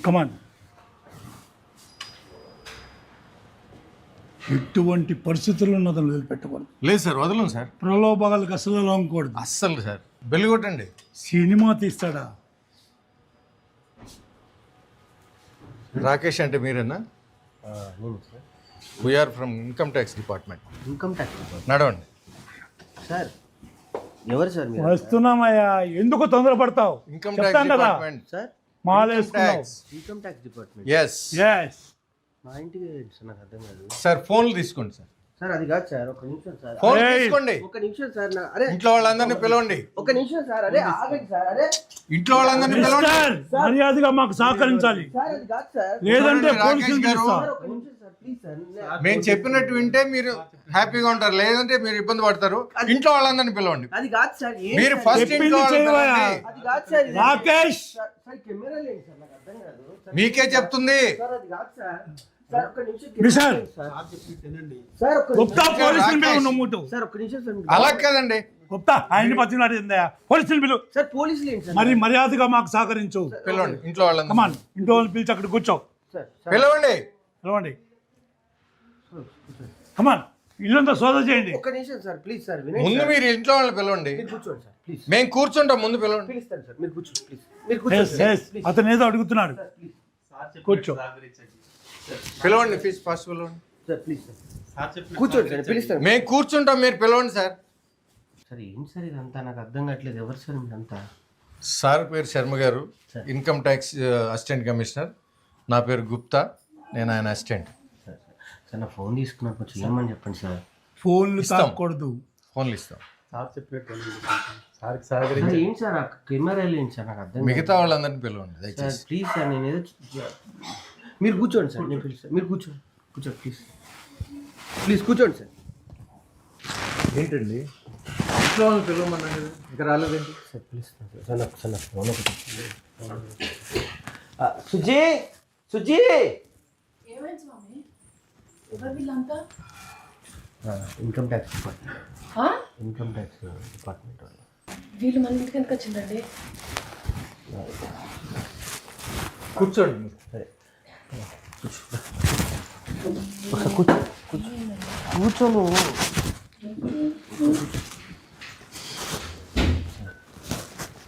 కమాన్. ఎటువంటి పరిస్థితుల్లో ఉన్నదని వదిలిపెట్టకూడదు. లేదు సార్, వదలను సార్. ప్రలోభాలకు అసలు లొంగకూడదు. అస్సలు సార్. బెల్లి కొట్టండి. సినిమా తీస్తాడా? రాకేష్ అంటే మీరేనా? We are from income tax department. Income tax department. నడవండి సార్. ఎవరు సార్ మీరు? వస్తున్నామయ్యా, ఎందుకు తొందరపడతావు? ఇన్కమ్ చెప్తాను ట్యాక్స్ కదా. డిపార్ట్మెంట్. సార్ మాలేసుకున్నావు. Income tax department. Yes yes. మా ఇంటికి ఏంటి సార్, నాకు అర్థం కాదు. సార్. ఫోన్లు తీసుకోండి సార్. సార్ అది కాదు సార్, ఒక నిమిషం సార్. ఫోన్ ఏయ్. తీసుకోండి. ఒక నిమిషం సార్. అరే ఇంట్లో వాళ్ళందరినీ పిలవండి. ఒక నిమిషం సార్. అరే ఆగండి సార్. అరే ఇంట్లో వాళ్ళందరినీ పిలవండి. మిస్టర్, మర్యాదగా మాకు సహకరించాలి, సార్ అది కాదు సార్. లేదంటే చూడండి, పోలీసులు రాకేష్ గారు. పిలుస్తా. సార్ ఒక నిమిషం సార్, ప్లీజ్ సార్. మేము చెప్పినట్టు వింటే మీరు హ్యాపీగా ఉంటారు, లేదంటే మీరు ఇబ్బంది పడతారు. ఇంట్లో వాళ్ళందరినీ పిలవండి. అది కాదు సార్. ఏంటి మీరు సార్? ఫస్ట్ చెప్పింది ఇంట్లో వాళ్ళని చేయవయ్యా. పిలవండి. అది కాదు సార్. ఇది- రాకేష్, సార్, సార్ కెమెరా లేదు సార్, నాకు అర్థం కాదు సార్. మీకే చెప్తుంది. సార్ అది కాదు సార్. సార్ ఒక్క నిమిషం మిస్టర్. సార్. సార్ ఒక్క గుప్తా నిమిషం. పోలీసులు రాకేష్. పిలువు. నువ్వు సార్ ఒక్క నిమిషం సార్. అలా కదండి. గుప్తా ఆయన్ని పచ్చినాడు ఏందయ్యా? పోలీసులు పిలువు. సార్ పోలీసులు ఏంటి సార్? మరి మర్యాదగా మాకు సహకరించు. పిలవండి ఇంట్లో వాళ్ళందరినీ. కమాన్, ఇంట్లో వాళ్ళు పిలిచి అక్కడ కూర్చో. సార్ సార్ పిలవండి. పిలవండి. కమాన్, ఇల్లంతా సోదా చేయండి. ఒక్క నిమిషం సార్, ప్లీజ్ సార్. వినండి ముందు సార్. మీరు ఇంట్లో వాళ్ళని పిలవండి. మీరు కూర్చోండి సార్, ప్లీజ్. మేము కూర్చుంటాం, ముందు పిలవండి. పిలుస్తాను సార్, మీరు కూర్చోండి ప్లీజ్. మీరు ఎస్, కూర్చోండి సార్, ఎస్. ప్లీజ్. అతను ఏదో అడుగుతున్నాడు, సార్, ప్లీజ్. కూర్చో. పిలవండి ఫస్ట్ పిలవండి. Sir please sir. కూర్చోండి సార్, పిలుస్తాను. మేము కూర్చుంటాం, మీరు పిలవండి సార్. సార్ ఏంటి సార్ ఇదంతా, నాకు అర్థం కావట్లేదు. ఎవరు సార్ మీరంతా? సార్ పేరు శర్మ గారు, ఇన్కమ్ ట్యాక్స్ అసిస్టెంట్ కమిషనర్. నా పేరు గుప్తా, నేను ఆయన అసిస్టెంట్. సార్ సార్ సార్, నా ఫోన్ తీసుకున్నారు, కొంచెం ఏమని చెప్పండి సార్. ఫోన్లు ఇస్తాం. తాకూడదు. ఫోన్లు ఇస్తాం. సార్ ఏంటి సార్ ఆ కెమెరా ఏంటి సార్, నాకు అర్థం కాదు. మిగతా వాళ్ళందరినీ పిలవండి సార్ దయచేసి. ప్లీజ్ సార్, నేను ఏదో మీరు కూర్చోండి సార్, నేను పిలుస్తాను. మీరు కూర్చోండి, కూర్చోండి ప్లీజ్. ప్లీజ్ కూర్చోండి సార్. ఏంటండి ఇంట్లో వాళ్ళని పిలవమన్నాను కదా, ఇంకా రాలేదేంటి? సార్ పిలుస్తాను సార్. సార్ నాకు సార్, నాకు ఫోన్ ఒకటి. సుజీ, సుజీ. ఏమైంది స్వామి? ఎవరు వీళ్ళంతా? Income tax department. ఆ? ఇన్కమ్ ట్యాక్స్ డిపార్ట్మెంట్ వాళ్ళు. వీళ్ళు మన ఇంటికి ఎందుకు వచ్చిందండి? కూర్చోండి మీరు. సరే ఒకసారి కూర్చో, కూర్చో, కూర్చో నువ్వు.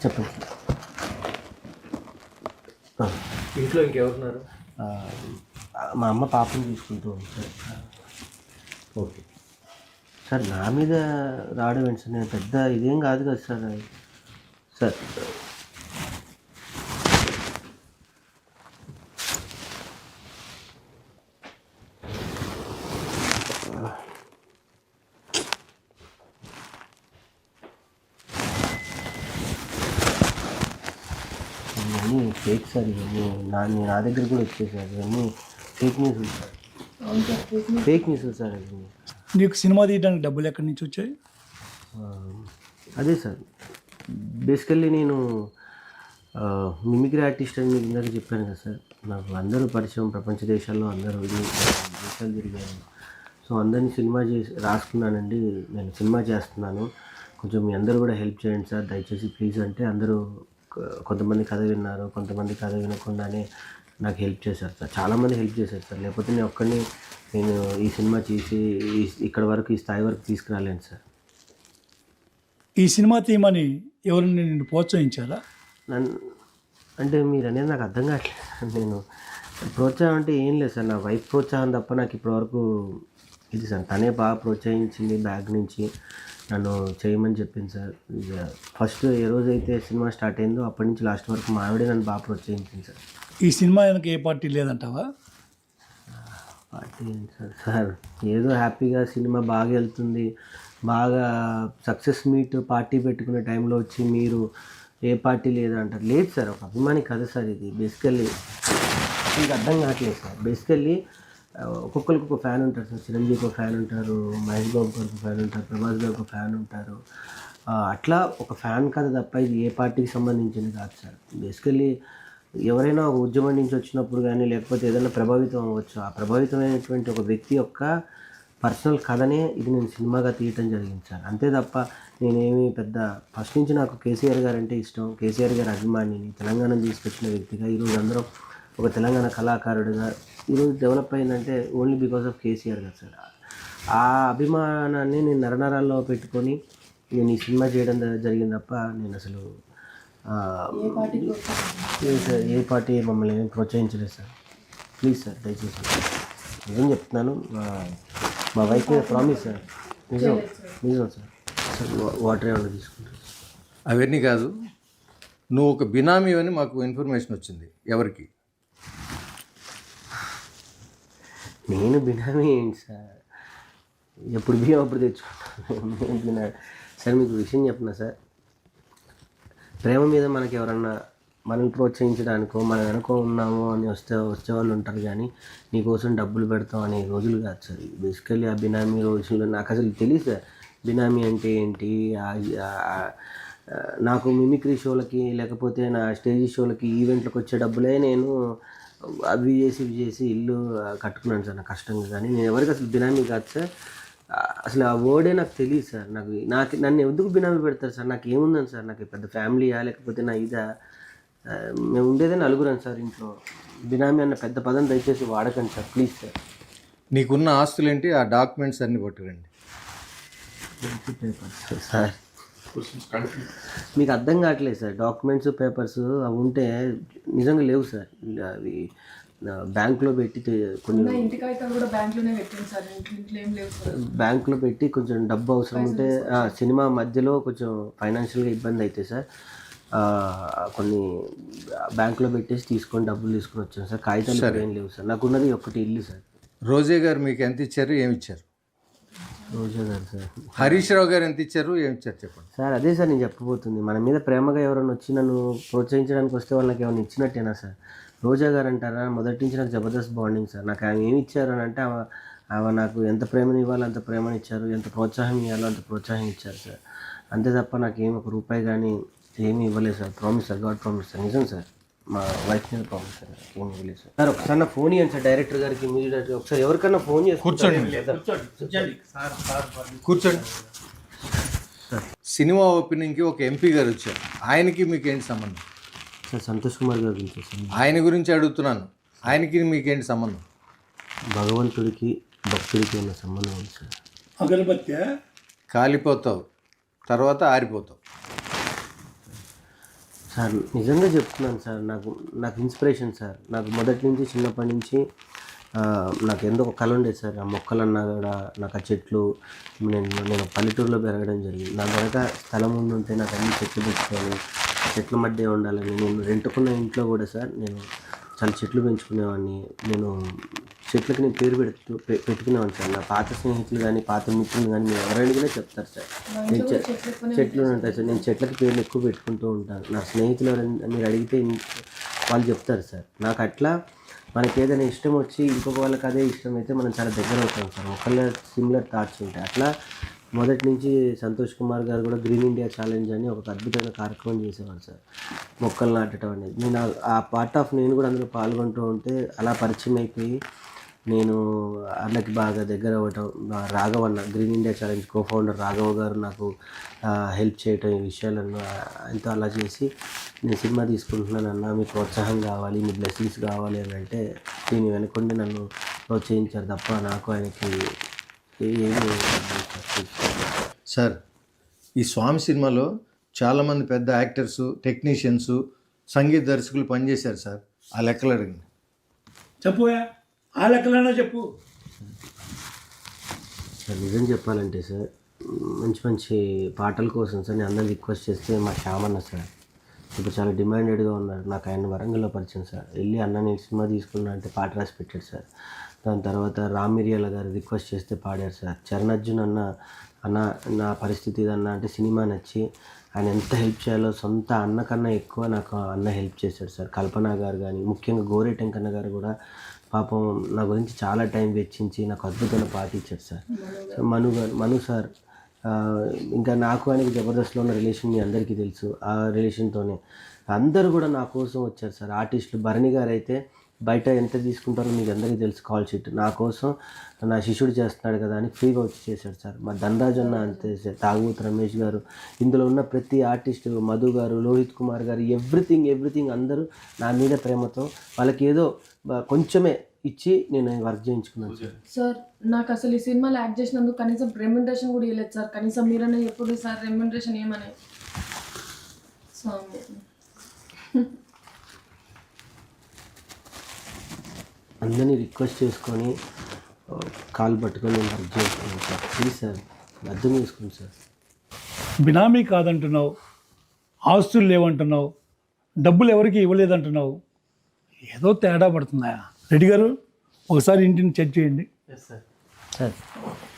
చెప్పండి. ఇంట్లో ఇంకెవరున్నారు? మా అమ్మ పాపని చూసుకుంటూ ఉంది సార్. ఓకే సార్ నా మీద రావడం ఏంటి సార్, నేను పెద్ద ఇదేం కాదు కదా సార్. సార్ ఇవన్నీ ఫేక్ సార్, ఇవన్నీ నా దగ్గర కూడా వచ్చాయి సార్. ఇవన్నీ ఫేక్ న్యూస్ సార్, అవును సార్, ఫేక్ న్యూస్ సార్ ఇవన్నీ. నీకు సినిమా తీయడానికి డబ్బులు ఎక్కడి నుంచి వచ్చాయి? అదే సార్, బేసికల్లీ నేను మిమిక్రీ ఆర్టిస్ట్ అని మీకు ఇందాక చెప్పాను కదా సార్. నాకు అందరూ పరిచయం, ప్రపంచ దేశాల్లో అందరూ దేశాలు తిరిగాను. సో అందరినీ సినిమా చేసి రాసుకున్నానండి, నేను సినిమా చేస్తున్నాను, కొంచెం మీ అందరూ కూడా హెల్ప్ చేయండి సార్ దయచేసి ప్లీజ్ అంటే అందరూ కొంతమంది కథ విన్నారు, కొంతమంది కథ వినకుండానే నాకు హెల్ప్ చేశారు సార్. చాలామంది హెల్ప్ చేశారు సార్, లేకపోతే నేను ఒక్కడిని నేను ఈ సినిమా చేసి ఇక్కడ వరకు, ఈ స్థాయి వరకు తీసుకురాలేను సార్. ఈ సినిమా తీయమని ఎవరిని నిన్ను ప్రోత్సహించారా? అంటే మీరు అనేది నాకు అర్థం కావట్లేదు. నేను ప్రోత్సాహం అంటే ఏం లేదు సార్, నా వైఫ్ ప్రోత్సాహం తప్ప నాకు ఇప్పటివరకు ఇది సార్. తనే బాగా ప్రోత్సహించింది, బ్యాగ్ నుంచి నన్ను చేయమని చెప్పింది సార్. ఫస్ట్ ఏ రోజైతే సినిమా స్టార్ట్ అయిందో అప్పటి నుంచి లాస్ట్ వరకు మా ఆవిడే నన్ను బాగా ప్రోత్సహించింది సార్. ఈ సినిమా వెనక ఏ పార్టీ లేదంటావా? పార్టీ సార్, సార్ ఏదో హ్యాపీగా సినిమా బాగా వెళ్తుంది, బాగా సక్సెస్ మీట్ పార్టీ పెట్టుకునే టైంలో వచ్చి మీరు ఏ పార్టీ లేదంటారు. లేదు సార్, ఒక అభిమాని కథ సార్ ఇది. బేసికల్లీ మీకు అర్థం కావట్లేదు సార్. బేసికల్లీ ఒక్కొక్కరికి ఒక ఫ్యాన్ ఉంటారు సార్. చిరంజీవికి ఒక ఫ్యాన్ ఉంటారు, మహేష్ బాబు గారికి ఒక ఫ్యాన్ ఉంటారు, ప్రభాస్ గారికి ఒక ఫ్యాన్ ఉంటారు. అట్లా ఒక ఫ్యాన్ కథ తప్ప ఇది ఏ పార్టీకి సంబంధించింది కాదు సార్. బేసికల్లీ ఎవరైనా ఒక ఉద్యమం నుంచి వచ్చినప్పుడు కానీ, లేకపోతే ఏదైనా ప్రభావితం అవ్వచ్చు, ఆ ప్రభావితమైనటువంటి ఒక వ్యక్తి యొక్క పర్సనల్ కథనే ఇది నేను సినిమాగా తీయటం జరిగింది సార్. అంతే తప్ప నేనేమి పెద్ద ఫస్ట్ నుంచి నాకు కేసీఆర్ గారు అంటే ఇష్టం, కేసీఆర్ గారి అభిమానిని, తెలంగాణ తీసుకొచ్చిన వ్యక్తిగా ఈరోజు అందరం ఒక తెలంగాణ కళాకారుడిగా ఈరోజు డెవలప్ అయిందంటే ఓన్లీ బికాస్ ఆఫ్ కేసీఆర్ కదా సార్. ఆ అభిమానాన్ని నేను నరనరాల్లో పెట్టుకొని నేను ఈ సినిమా చేయడం జరిగింది తప్ప నేను అసలు ఏ పార్టీకి లేదు సార్, ఏ పార్టీ మమ్మల్ని ఏం ప్రోత్సహించలేదు సార్. ప్లీజ్ సార్ దయచేసి నిజం చెప్తున్నాను. మా వైఫ్ మీద ప్రామిస్ సార్, నిజం నిజం సార్. సార్ వాటర్ ఏమైనా తీసుకుంటారు? అవన్నీ కాదు, నువ్వు ఒక బినామీ అని మాకు ఇన్ఫర్మేషన్ వచ్చింది. ఎవరికి? నేను బినామీ ఏంటి సార్, ఎప్పుడు బియ్యం అప్పుడు తెచ్చుకుంటాను. సార్ మీకు విషయం చెప్పనా సార్, ప్రేమ మీద మనకి ఎవరన్నా మనల్ని ప్రోత్సహించడానికో మనం వెనుకో ఉన్నాము అని వచ్చేవాళ్ళు ఉంటారు, కానీ నీకోసం డబ్బులు పెడతాం అనే రోజులు కాదు సార్. బేసికల్లీ ఆ బినామీ రోజుల్లో నాకు అసలు తెలియదు సార్ బినామీ అంటే ఏంటి. నాకు మిమిక్రీ షోలకి లేకపోతే నా స్టేజ్ షోలకి ఈవెంట్లకు వచ్చే డబ్బులే నేను అవి చేసి ఇల్లు కట్టుకున్నాను సార్ నా కష్టంగా. కానీ నేను ఎవరికి అసలు బినామీ కాదు సార్. అసలు ఆ వర్డే నాకు తెలియదు సార్. నాకు నన్ను ఎందుకు బినామీ పెడతారు సార్? నాకు ఏముందని సార్, నాకు పెద్ద ఫ్యామిలీయా లేకపోతే నా ఇదా? మేము ఉండేదే నలుగురం సార్ ఇంట్లో. బినామీ అన్న పెద్ద పదం దయచేసి వాడకండి సార్, ప్లీజ్ సార్. నీకున్న ఆస్తులు ఏంటి? ఆ డాక్యుమెంట్స్ అన్నీ పట్టుకురండి. సార్ మీకు అర్థం కావట్లేదు సార్, డాక్యుమెంట్స్ పేపర్స్ అవి ఉంటే నిజంగా లేవు సార్. అవి బ్యాంక్లో పెట్టి కొన్ని ఇంటికి అయితే కూడా బ్యాంక్లోనే పెట్టింది సార్, ఇంట్లో ఏం లేవు సార్. బ్యాంక్లో పెట్టి కొంచెం డబ్బు అవసరం ఉంటే సినిమా మధ్యలో కొంచెం ఫైనాన్షియల్గా ఇబ్బంది అయితే సార్ కొన్ని బ్యాంక్లో పెట్టేసి డబ్బులు తీసుకొని వచ్చాను సార్. కాగితాలు ఏం లేవు సార్. నాకున్నది ఒకటి ఇల్లు సార్. రోజే గారు మీకు ఎంత ఇచ్చారు, ఏమి ఇచ్చారు? రోజా గారు సార్. హరీష్ రావు గారు ఎంత ఇచ్చారు, ఏమి ఇచ్చారు చెప్పండి సార్. అదే సార్ నేను చెప్పబోతుంది. మన మీద ప్రేమగా ఎవరైనా వచ్చి నన్ను ప్రోత్సహించడానికి వస్తే వాళ్ళకి ఏమైనా ఇచ్చినట్టేనా సార్? రోజా గారు అంటారా, మొదటి నుంచి నాకు జబర్దస్త్ బాండింగ్ సార్. నాకు ఆమె ఏమి ఇచ్చారు అని అంటే ఆమె నాకు ఎంత ప్రేమని ఇవ్వాలో అంత ప్రేమని ఇచ్చారు, ఎంత ప్రోత్సాహం ఇవ్వాలో అంత ప్రోత్సాహం ఇచ్చారు సార్. అంతే తప్ప నాకేం ఒక రూపాయి కానీ ఏమీ ఇవ్వలేదు sir. Promise sir, God promise sir, నిజం సార్. మా వైఫ్ మీద ప్రామిస్ సార్, ఏమి ఇవ్వలేదు సార్. సార్ ఒకసారి నా ఫోన్ ఇవ్వండి సార్, డైరెక్టర్ గారికి ఇమీడియట్గా ఒకసారి ఎవరికన్నా ఫోన్ చేసి కూర్చోండి. సినిమా ఓపెనింగ్కి ఒక ఎంపీ గారు వచ్చారు, ఆయనకి మీకు ఏంటి సంబంధం? సార్ సంతోష్ కుమార్ గారి గురించి సార్. ఆయన గురించి అడుగుతున్నాను, ఆయనకి మీకేంటి సంబంధం? భగవంతుడికి భక్తుడికి ఉన్న సంబంధం ఉంది సార్. అగరబత్తి కాలిపోతావు, తర్వాత ఆరిపోతావు. సార్ నిజంగా చెప్తున్నాను సార్, నాకు ఇన్స్పిరేషన్ సార్. నాకు మొదటి నుంచి చిన్నప్పటి నుంచి నాకు ఎందుకు ఒక కళ ఉండేది సార్. ఆ మొక్కలన్నా కూడా నాకు ఆ చెట్లు, నేను పల్లెటూరులో పెరగడం జరిగింది. నా వెనక స్థలం ఉంటే నాకు అన్ని చెట్లు పెట్టుకొని చెట్ల మధ్య ఉండాలని నేను రెంటుకున్న ఇంట్లో కూడా సార్ నేను చాలా చెట్లు పెంచుకునేవాడిని. నేను చెట్లకి నేను పేరు పెట్టుకునేవాడిని సార్. నా పాత స్నేహితులు కానీ పాత మిత్రులు కానీ మీరు ఎవరైనా చెప్తారు సార్, నేను చెట్లు ఉంటాయి సార్, నేను చెట్లకి పేర్లు ఎక్కువ పెట్టుకుంటూ ఉంటాను. నా స్నేహితులు ఎవరైనా మీరు అడిగితే వాళ్ళు చెప్తారు సార్. నాకు అట్లా మనకి ఏదైనా ఇష్టం వచ్చి ఇంకొక వాళ్ళకి అదే ఇష్టం అయితే మనం చాలా దగ్గర అవుతాం సార్. ఒకళ్ళ సిమిలర్ థాట్స్ ఉంటాయి. అట్లా మొదటి నుంచి సంతోష్ కుమార్ గారు కూడా గ్రీన్ ఇండియా ఛాలెంజ్ అని ఒక అద్భుతమైన కార్యక్రమం చేసేవారు సార్, మొక్కలు నాటడం అనేది. నేను ఆ పార్ట్ ఆఫ్ నేను కూడా అందులో పాల్గొంటూ ఉంటే అలా పరిచయం అయిపోయి నేను అన్నకి బాగా దగ్గర అవ్వటం. రాఘవన్న green India challenge cofounder Raghava గారు నాకు హెల్ప్ చేయటం ఈ విషయాలను ఆయనతో అలా చేసి నేను సినిమా తీసుకుంటున్నాను అన్న, మీ ప్రోత్సాహం కావాలి, మీ బ్లెస్సింగ్స్ కావాలి అని అంటే దీని వెనుకొండి నన్ను ప్రోత్సహించారు తప్ప నాకు ఆయనకి ఏమి. సార్ ఈ స్వామి సినిమాలో చాలామంది పెద్ద యాక్టర్సు, టెక్నీషియన్స్, సంగీత దర్శకులు పనిచేశారు సార్. ఆ లెక్కలు అడిగింది చెప్పుయా, ఆ లెక్కలైనా చెప్పు. సార్ నిజం చెప్పాలంటే సార్ మంచి మంచి పాటల కోసం సార్ నేను అందరిని రిక్వెస్ట్ చేస్తే మా శ్యామన్న సార్ ఇప్పుడు చాలా డిమాండెడ్గా ఉన్నారు. నాకు ఆయన వరంగల్లో పరిచయం సార్. వెళ్ళి అన్న నేను సినిమా తీసుకున్నా అంటే పాట రాసి పెట్టాడు సార్. దాని తర్వాత రామ్ మిరియాల గారు రిక్వెస్ట్ చేస్తే పాడారు సార్. చరణ్ అర్జున్ అన్న నా పరిస్థితి ఇదన్నా అంటే సినిమా నచ్చి ఆయన ఎంత హెల్ప్ చేయాలో సొంత అన్న కన్నా ఎక్కువ నాకు అన్న హెల్ప్ చేశాడు సార్. కల్పన గారు కానీ ముఖ్యంగా గోరేటెంకన్న గారు కూడా పాపం నా గురించి చాలా టైం వెచ్చించి నాకు అద్భుతమైన పాట ఇచ్చారు సార్. మను సార్ ఇంకా నాకు ఆయనకి జబర్దస్త్లో ఉన్న రిలేషన్ మీ అందరికీ తెలుసు. ఆ రిలేషన్తోనే అందరూ కూడా నా కోసం వచ్చారు సార్. ఆర్టిస్టులు భరణి గారు అయితే బయట ఎంత తీసుకుంటారో మీకు అందరికీ తెలుసు. కాల్ షీట్ నా కోసం నా శిష్యుడు చేస్తున్నాడు కదా అని ఫ్రీగా వచ్చి చేశాడు సార్. మా ధనరాజ్ అన్న అంతే సార్, తాగుబోతు రమేష్ గారు, ఇందులో ఉన్న ప్రతి ఆర్టిస్ట్, మధు గారు, లోహిత్ కుమార్ గారు, ఎవ్రీథింగ్ అందరూ నా మీద ప్రేమతో వాళ్ళకి ఏదో కొంచెమే ఇచ్చి నేను వర్క్ చేయించుకున్నాను సార్. సార్ నాకు అసలు ఈ సినిమాలో యాక్ట్ చేసినందుకు కనీసం రెమ్యునరేషన్ కూడా ఇవ్వలేదు సార్. కనీసం మీరనే ఎప్పుడు సార్ రెమ్యునరేషన్ ఏమని స్వామి. అందరినీ రిక్వెస్ట్ చేసుకొని కాల్ పట్టుకొని నేను వర్క్ చేసుకున్నాను సార్. ప్లీజ్ సార్ అర్థం చేసుకోండి సార్. బినామీ కాదంటున్నావు, ఆస్తులు లేవంటున్నావు, డబ్బులు ఎవరికి ఇవ్వలేదంటున్నావు, ఏదో తేడా పడుతుందా? రెడ్డి గారు ఒకసారి ఇంటిని చెక్ చేయండి. సార్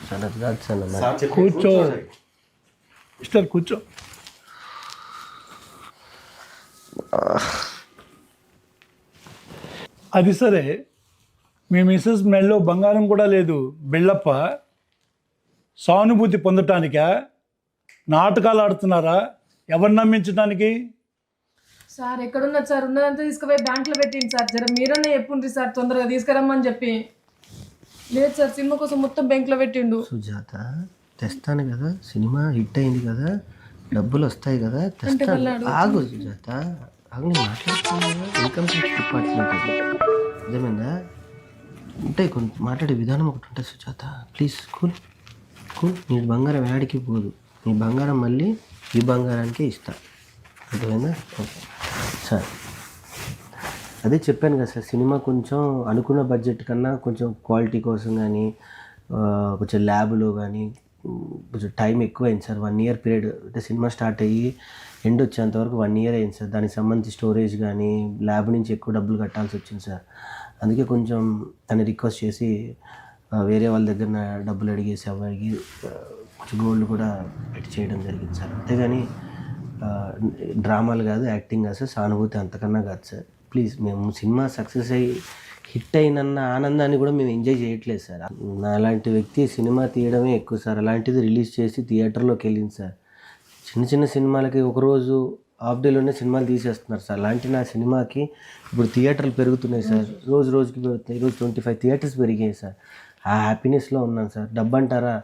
సార్ అది కాదు సార్ నా కూర్చో మిస్టర్, కూర్చో. అది సరే, మీ మిస్సెస్ మెడలో బంగారం కూడా లేదు, బిళ్ళప్ప సానుభూతి పొందటానికా? నాటకాలు ఆడుతున్నారా? ఎవరు నమ్మించడానికి? సార్ ఎక్కడున్నది సార్? ఉన్నదంతా తీసుకుపోయి బ్యాంక్లో పెట్టింది సార్. జర మీరన్నా చెప్పుండ్రి సార్, తొందరగా తీసుకురమ్మని చెప్పి. లేదు సార్, సినిమా కోసం మొత్తం బ్యాంక్లో పెట్టిండు. సుజాత తెస్తాను కదా, సినిమా హిట్ అయింది కదా, డబ్బులు వస్తాయి కదా, తెస్తాను. ఆగు సుజాత, ఆగు, నేను మాట్లాడుతున్నా. ఇన్కమ్ ట్యాక్స్ డిపార్ట్మెంట్ అది, అర్థమైందా? ఉంటాయి కొన్ని మాట్లాడే విధానం ఒకటి ఉంటుంది సుజాత. Please cool. నీ బంగారం యాడికి పోదు, నీ బంగారం మళ్ళీ ఈ బంగారానికే ఇస్తా, అర్థమైందా? ఓకే సార్, అదే చెప్పాను కదా సార్, సినిమా కొంచెం అనుకున్న బడ్జెట్ కన్నా కొంచెం క్వాలిటీ కోసం కానీ కొంచెం ల్యాబ్లో కానీ కొంచెం టైం ఎక్కువైంది సార్. 1 year పీరియడ్, అంటే సినిమా స్టార్ట్ అయ్యి ఎండ్ వచ్చేంతవరకు 1 year అయింది సార్. దానికి సంబంధించి స్టోరేజ్ కానీ ల్యాబ్ నుంచి ఎక్కువ డబ్బులు కట్టాల్సి వచ్చింది సార్. అందుకే కొంచెం తను రిక్వెస్ట్ చేసి వేరే వాళ్ళ దగ్గర డబ్బులు అడిగేసి అడిగి కొంచెం గోల్డ్ కూడా పెట్టి చేయడం జరిగింది సార్. అంతేగాని డ్రామాలు కాదు, యాక్టింగ్ కాదు సార్, సానుభూతి అంతకన్నా కాదు సార్. ప్లీజ్, మేము సినిమా సక్సెస్ అయ్యి హిట్ అయినన్న ఆనందాన్ని కూడా మేము ఎంజాయ్ చేయట్లేదు సార్. నా అలాంటి వ్యక్తి సినిమా తీయడమే ఎక్కువ సార్. అలాంటిది రిలీజ్ చేసి థియేటర్లోకి వెళ్ళింది సార్. చిన్న సినిమాలకి ఒకరోజు హాఫ్ డేలోనే సినిమాలు తీసేస్తున్నారు సార్. అలాంటి నా సినిమాకి ఇప్పుడు థియేటర్లు పెరుగుతున్నాయి సార్, రోజుకి పెరుగుతున్నాయి. ఈరోజు 25 థియేటర్స్ పెరిగాయి సార్. ఆ హ్యాపీనెస్లో ఉన్నాను సార్. డబ్బు అంటారా,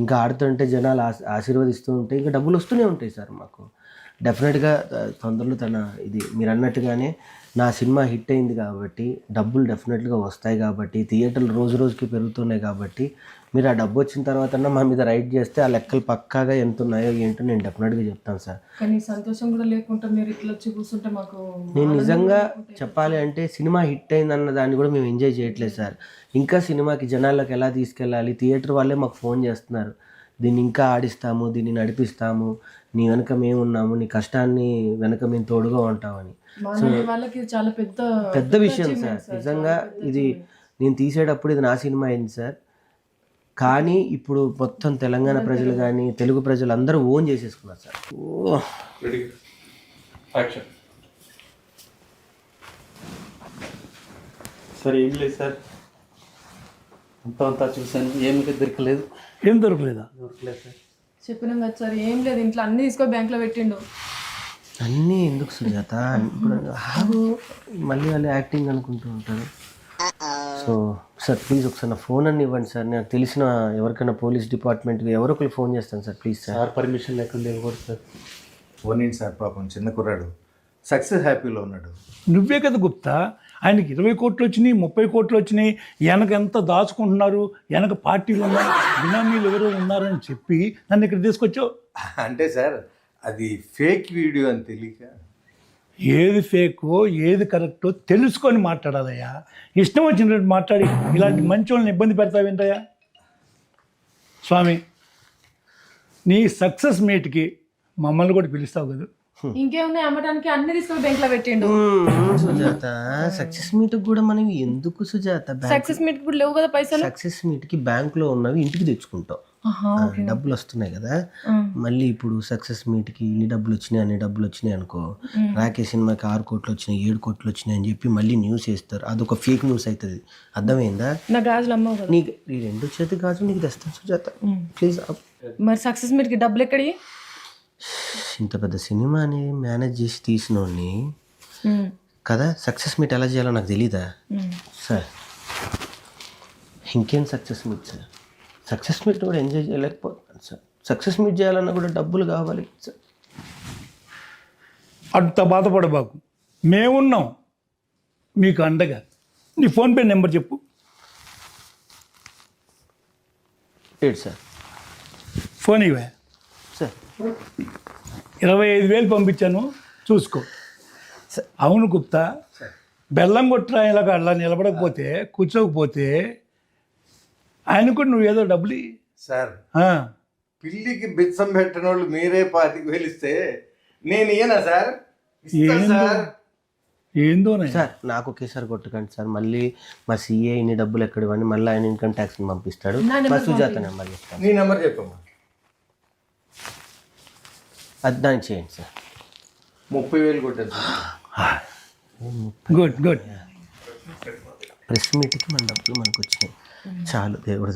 ఇంకా ఆడుతుంటే జనాలు ఆశీర్వదిస్తూ ఉంటే ఇంకా డబ్బులు వస్తూనే ఉంటాయి సార్ మాకు. డెఫినెట్గా తొందరలో ఇది మీరు అన్నట్టుగానే నా సినిమా హిట్ అయింది కాబట్టి డబ్బులు డెఫినెట్గా వస్తాయి కాబట్టి, థియేటర్లు రోజుకి పెరుగుతున్నాయి కాబట్టి, మీరు ఆ డబ్బు వచ్చిన తర్వాత మా మీద రైడ్ చేస్తే ఆ లెక్కలు పక్కాగా ఎంత ఉన్నాయో ఏంటో నేను డెఫినెట్గా చెప్తాను సార్. కానీ సంతోషం కూడా లేకుండా మీరు ఇట్లా వచ్చి కూర్చుంటే మాకు, నేను నిజంగా చెప్పాలి అంటే సినిమా హిట్ అయిందన్న దాన్ని కూడా మేము ఎంజాయ్ చేయట్లేదు సార్. ఇంకా సినిమాకి జనాల్లోకి ఎలా తీసుకెళ్ళాలి, థియేటర్ వాళ్ళే మాకు ఫోన్ చేస్తున్నారు, దీన్ని ఇంకా ఆడిస్తాము, దీన్ని నడిపిస్తాము, నీ వెనక మేము ఉన్నాము, నీ కష్టాన్ని వెనక మేము తోడుగా ఉంటామని. వాళ్ళకి చాలా పెద్ద విషయం సార్. నిజంగా ఇది నేను తీసేటప్పుడు ఇది నా సినిమా అయింది సార్. కానీ ఇప్పుడు మొత్తం తెలంగాణ ప్రజలు కానీ తెలుగు ప్రజలు అందరూ ఓన్ చేసేసుకున్నారు సార్. సార్ ఏం లేదు సార్, అంతా చూశాను, ఏమి దొరకలేదు. ఏం దొరకలేదా? దొరకలేదు సార్. చెప్పినాం కదా సార్, ఏం లేదు, ఇంట్లో అన్ని తీసుకొని బ్యాంక్లో పెట్టిండు. అన్నీ ఎందుకు సుజాత, ఇప్పుడు మళ్ళీ వాళ్ళు యాక్టింగ్ అనుకుంటూ ఉంటారు. సో సార్ ప్లీజ్ ఒకసారి నా ఫోన్ అన్ని ఇవ్వండి సార్. నాకు తెలిసిన ఎవరికైనా పోలీస్ డిపార్ట్మెంట్కి ఎవరో ఒకరు ఫోన్ చేస్తాను సార్. Please sir. పర్మిషన్ లేకుండా ఇవ్వకూడదు సార్. ఫోన్ ఏంటి సార్, పాపం చిన్న కుర్రాడు సక్సెస్ హ్యాపీలో ఉన్నాడు. నువ్వే కదా గుప్తా, ఆయనకి 20 కోట్లు వచ్చినాయి, 30 కోట్లు వచ్చినాయి, వెనక ఎంత దాచుకుంటున్నారు, వెనక పార్టీలు ఉన్నాయి, బినామీలు ఎవరో ఉన్నారని చెప్పి నన్ను ఇక్కడ తీసుకొచ్చావు. అంటే సార్ అది ఫేక్ వీడియో అని తెలియక. ఏది ఫేకో ఏది కరెక్టో తెలుసుకొని మాట్లాడాలయ్యా. ఇష్టం వచ్చినట్టు మాట్లాడి ఇలాంటి మంచి వాళ్ళని ఇబ్బంది పెడతావేంటయ్యా? స్వామి, నీ సక్సెస్ మీట్కి మమ్మల్ని కూడా పిలుస్తావు కదా. ఇంకేమున్నాయి అమ్మటానికి, అన్ని తీసుకొని బ్యాంక్లో పెట్టిండు. సుజాత సక్సెస్ మీట్ కూడా మనం ఎందుకు సుజాత, సక్సెస్ మీట్ కూడా లేవు కదా పైసలు. సక్సెస్ మీట్కి బ్యాంకులో ఉన్నవి ఇంటికి తెచ్చుకుంటాం, డబ్బులు వస్తున్నాయి కదా. మళ్ళీ ఇప్పుడు సక్సెస్ మీట్కి ఇన్ని డబ్బులు వచ్చినాయి అన్ని డబ్బులు వచ్చినాయి అనుకో, రాకేష్ సినిమాకి 6 కోట్లు వచ్చినాయి 7 కోట్లు వచ్చినాయి అని చెప్పి మళ్ళీ న్యూస్ వేస్తారు. అదొక ఫేక్ న్యూస్ అవుతుంది, అర్థమైందా? నా గాజులు అమ్మవు కదా. నీకు ఈ 2 చేతి గాజులు నీకు తెస్తాను సుజాత, ప్లీజ్. మరి సక్సెస్ మీట్కి డబ్బులు ఎక్కడి? ఇంత పెద్ద సినిమాని మేనేజ్ చేసి తీసినోడిని కదా సక్సెస్ మీట్ ఎలా చేయాలో నాకు తెలీదా సార్? ఇంకేం success meet sir? Success meet కూడా ఎంజాయ్ చేయలేకపోతున్నాను సార్. సక్సెస్ మీట్ చేయాలన్నా కూడా డబ్బులు కావాలి సార్. అంత బాధపడబాకు, మేమున్నాం మీకు అండగా. నీ ఫోన్పే నెంబర్ చెప్పు. ఏంటి సార్? ఫోన్ ఇవే. సార్ 25,000 పంపించాను, చూసుకో. అవును గుప్తా, బెల్లం కొట్టిన ఇలాగ అలా నిలబడకపోతే కూర్చోకపోతే ఆయన కూడా నువ్వు ఏదో డబ్బులు ఇయ్యి. సార్ ఆ, పిల్లికి బిచ్చం పెట్టిన వాళ్ళు మీరే 25,000 ఇస్తే నేను ఇయ్యనా సార్? ఇస్తా ఏందో. సార్. ఏందోనే. సార్ నాకు ఒకేసారి కొట్టకండి సార్. మళ్ళీ మా సీఏ ఇన్ని డబ్బులు ఎక్కడ ఇవ్వండి, మళ్ళీ ఆయన ఇన్కమ్ ట్యాక్స్ని పంపిస్తాడు. మా సుజాత నెంబర్ చెప్తాను. నీ నెంబర్ చెప్పమ్మా. అది దాన్ని చేయండి సార్. 30,000 కొట్టాను సార్. Good good. ప్రెస్ మీట్కి మన డబ్బులు మనకు వచ్చినాయి చాలు, దేవుడి